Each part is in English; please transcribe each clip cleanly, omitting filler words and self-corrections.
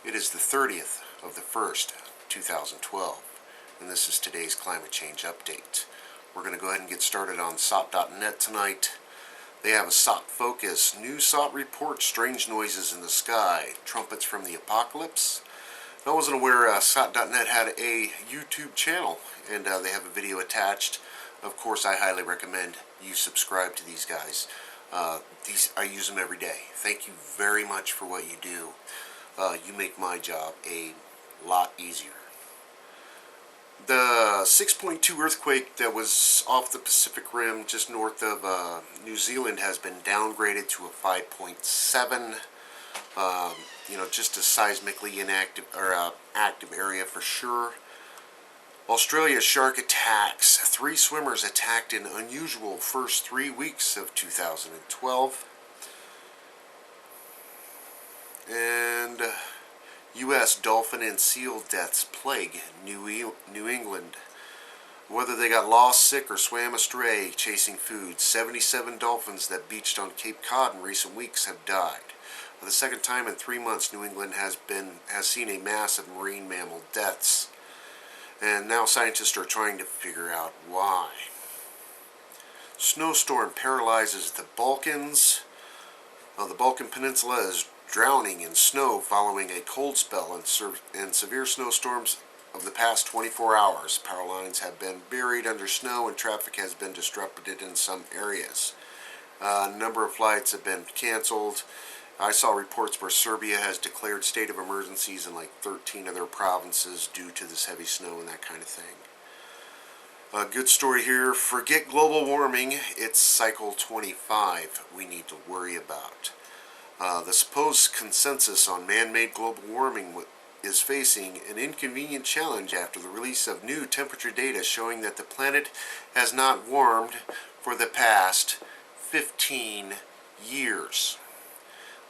It is the 30th of the 1st, 2012, and this is today's climate change update. We're going to go ahead and get started on SOT.net tonight. They have a SOT focus, new SOT report, strange noises in the sky, trumpets from the apocalypse. I wasn't aware SOT.net had a YouTube channel, and they have a video attached. Of course, I highly recommend you subscribe to these guys. I use them every day. Thank you very much for what you do. You make my job a lot easier. The 6.2 earthquake that was off the Pacific Rim just north of New Zealand has been downgraded to a 5.7. Just a seismically inactive or active area for sure. Australia's shark attacks. 3 swimmers attacked in unusual first 3 weeks of 2012. And U.S. dolphin and seal deaths plague New England. Whether they got lost, sick, or swam astray chasing food, 77 dolphins that beached on Cape Cod in recent weeks have died. For the second time in 3 months, New England has seen a mass of marine mammal deaths. And now scientists are trying to figure out why. Snowstorm paralyzes the Balkans. The Balkan Peninsula is drowning in snow following a cold spell and severe snowstorms of the past 24 hours. Power lines have been buried under snow and traffic has been disrupted in some areas. A number of flights have been canceled. I saw reports where Serbia has declared state of emergencies in like 13 of their provinces due to this heavy snow and that kind of thing. A good story here. Forget global warming. It's cycle 25 we need to worry about. The supposed consensus on man-made global warming is facing an inconvenient challenge after the release of new temperature data showing that the planet has not warmed for the past 15 years.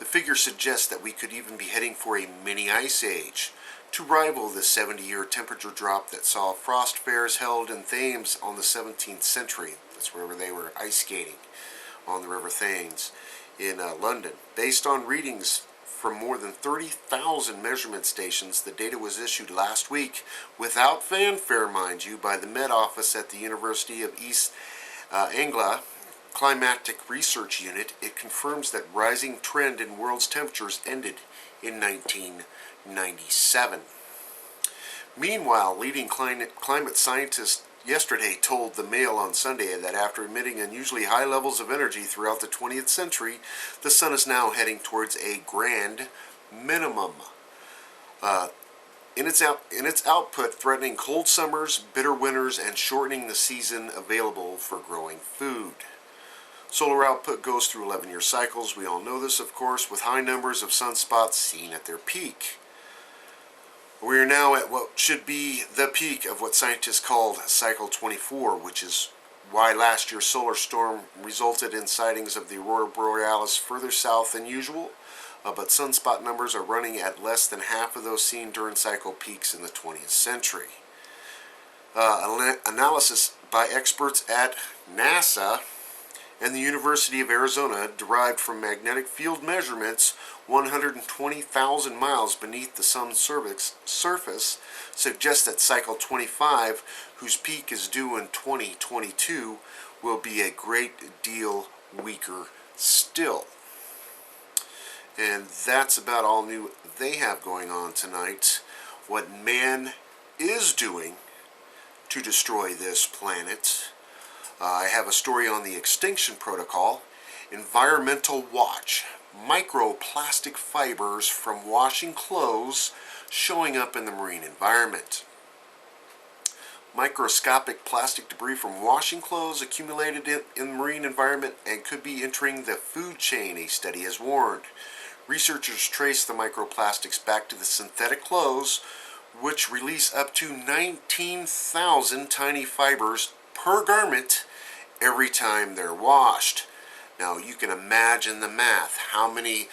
The figure suggests that we could even be heading for a mini ice age to rival the 70-year temperature drop that saw frost fairs held in Thames on the 17th century. That's where they were ice skating on the River Thames in London. Based on readings from more than 30,000 measurement stations, the data was issued last week without fanfare, mind you, by the Met Office at the University of East Anglia Climatic Research Unit. It confirms that rising trend in world's temperatures ended in 1997. Meanwhile, leading climate scientists yesterday told the Mail on Sunday that after emitting unusually high levels of energy throughout the 20th century, the sun is now heading towards a grand minimum. In its output, threatening cold summers, bitter winters, and shortening the season available for growing food. Solar output goes through 11-year cycles. We all know this, of course, with high numbers of sunspots seen at their peak. We are now at what should be the peak of what scientists called cycle 24, which is why last year's solar storm resulted in sightings of the aurora borealis further south than usual, but sunspot numbers are running at less than half of those seen during cycle peaks in the 20th century. Analysis by experts at NASA and the University of Arizona, derived from magnetic field measurements 120,000 miles beneath the sun's surface, suggests that cycle 25, whose peak is due in 2022, will be a great deal weaker still. And that's about all new they have going on tonight. What man is doing to destroy this planet. I have a story on the extinction protocol, environmental watch, microplastic fibers from washing clothes showing up in the marine environment. Microscopic plastic debris from washing clothes accumulated in the marine environment and could be entering the food chain, a study has warned. Researchers traced the microplastics back to the synthetic clothes, which release up to 19,000 tiny fibers per garment every time they're washed. Now you can imagine the math. How many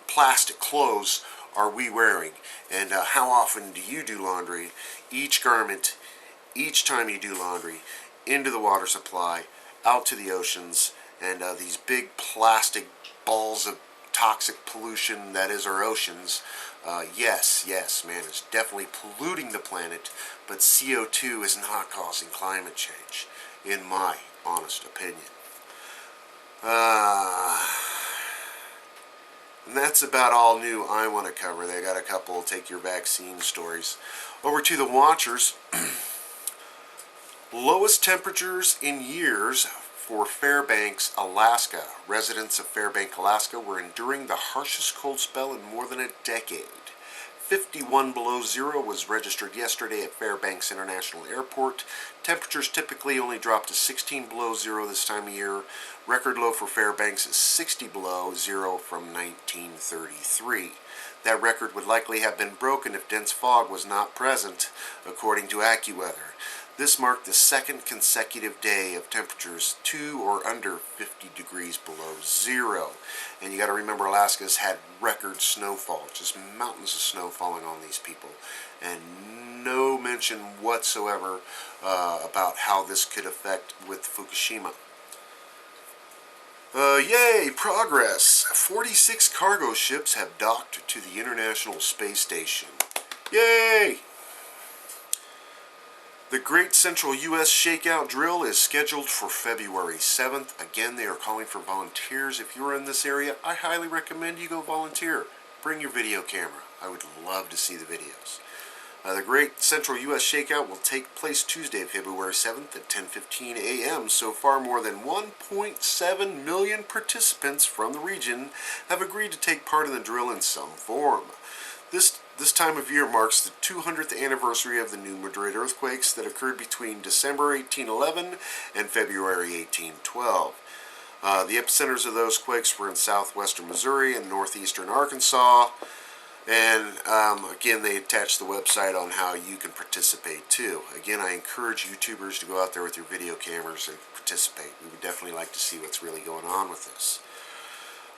plastic clothes are we wearing? And how often do you do laundry? Each garment, each time you do laundry, into the water supply, out to the oceans, and these big plastic balls of toxic pollution that is our oceans. Yes, man, it's definitely polluting the planet, but CO2 is not causing climate change, in my honest opinion. And that's about all new I want to cover. They got a couple take your vaccine stories. Over to the watchers. Lowest temperatures in years for Fairbanks, Alaska. Residents of Fairbanks, Alaska were enduring the harshest cold spell in more than a decade. 51 below zero was registered yesterday at Fairbanks International Airport. Temperatures typically only drop to 16 below zero this time of year. Record low for Fairbanks is 60 below zero from 1933. That record would likely have been broken if dense fog was not present, according to AccuWeather. This marked the second consecutive day of temperatures to or under 50 degrees below zero. And you got to remember, Alaska's had record snowfall, just mountains of snow falling on these people. And no mention whatsoever about how this could affect with Fukushima. Yay, progress! 46 cargo ships have docked to the International Space Station. Yay! The Great Central U.S. Shakeout Drill is scheduled for February 7th. Again, they are calling for volunteers. If you're in this area, I highly recommend you go volunteer. Bring your video camera. I would love to see the videos. The Great Central U.S. Shakeout will take place Tuesday, February 7th at 10:15 a.m. So far, more than 1.7 million participants from the region have agreed to take part in the drill in some form. This time of year marks the 200th anniversary of the New Madrid earthquakes that occurred between December 1811 and February 1812. The epicenters of those quakes were in southwestern Missouri and northeastern Arkansas. And again, they attach the website on how you can participate too. Again, I encourage YouTubers to go out there with your video cameras and participate. We would definitely like to see what's really going on with this.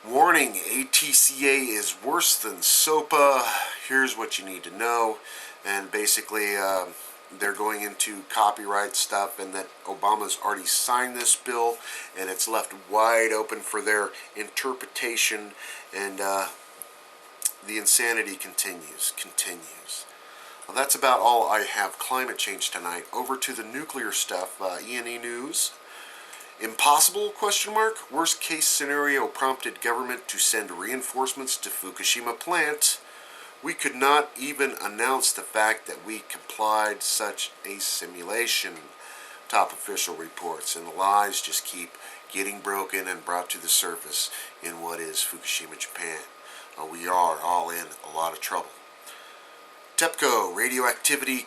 Warning, ATCA is worse than SOPA. Here's what you need to know. And basically, they're going into copyright stuff, and that Obama's already signed this bill, and it's left wide open for their interpretation, and the insanity continues. Well, that's about all I have climate change tonight. Over to the nuclear stuff, E&E News. Impossible? Worst case scenario prompted government to send reinforcements to Fukushima plant. We could not even announce the fact that we complied such a simulation. Top official reports, and the lies just keep getting broken and brought to the surface in what is Fukushima, Japan. We are all in a lot of trouble. TEPCO, radioactively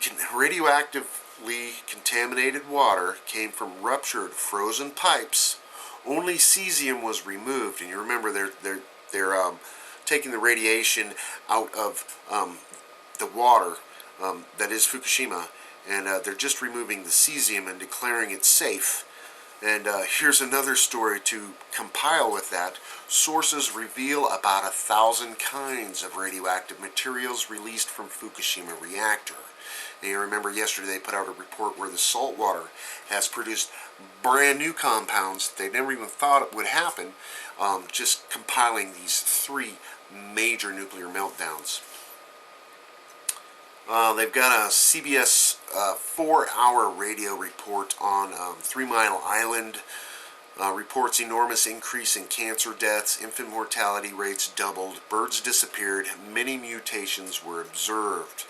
contaminated water came from ruptured frozen pipes. Only cesium was removed, and you remember they're taking the radiation out of the water that is Fukushima, and they're just removing the cesium and declaring it safe. And here's another story to compile with that. Sources reveal about 1,000 kinds of radioactive materials released from Fukushima reactor. And you remember yesterday they put out a report where the salt water has produced brand new compounds they never even thought it would happen, just compiling these three major nuclear meltdowns. They've got a CBS 4-hour radio report on 3 Mile Island. Reports enormous increase in cancer deaths, infant mortality rates doubled, birds disappeared, many mutations were observed.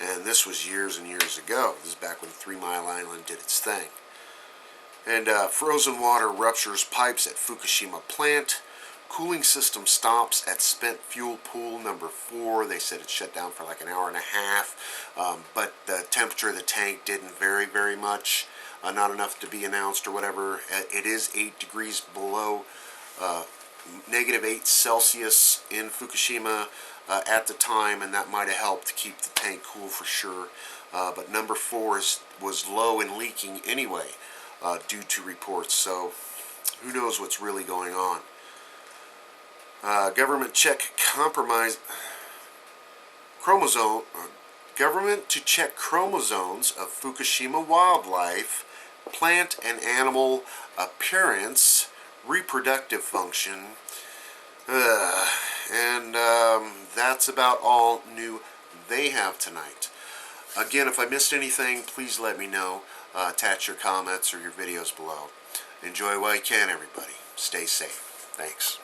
And this was years and years ago. This is back when 3 Mile Island did its thing. And frozen water ruptures pipes at Fukushima plant. Cooling system stops at spent fuel pool number 4. They said it shut down for like an hour and a half. But the temperature of the tank didn't vary very much. Not enough to be announced or whatever. It is 8 degrees below negative 8 Celsius in Fukushima at the time, and that might have helped to keep the tank cool for sure. But number 4 was low and leaking anyway due to reports. So who knows what's really going on. Government check compromise chromosome. Government to check chromosomes of Fukushima wildlife, plant and animal appearance, reproductive function. And that's about all new they have tonight. Again, if I missed anything, please let me know. Attach your comments or your videos below. Enjoy while you can, everybody. Stay safe. Thanks.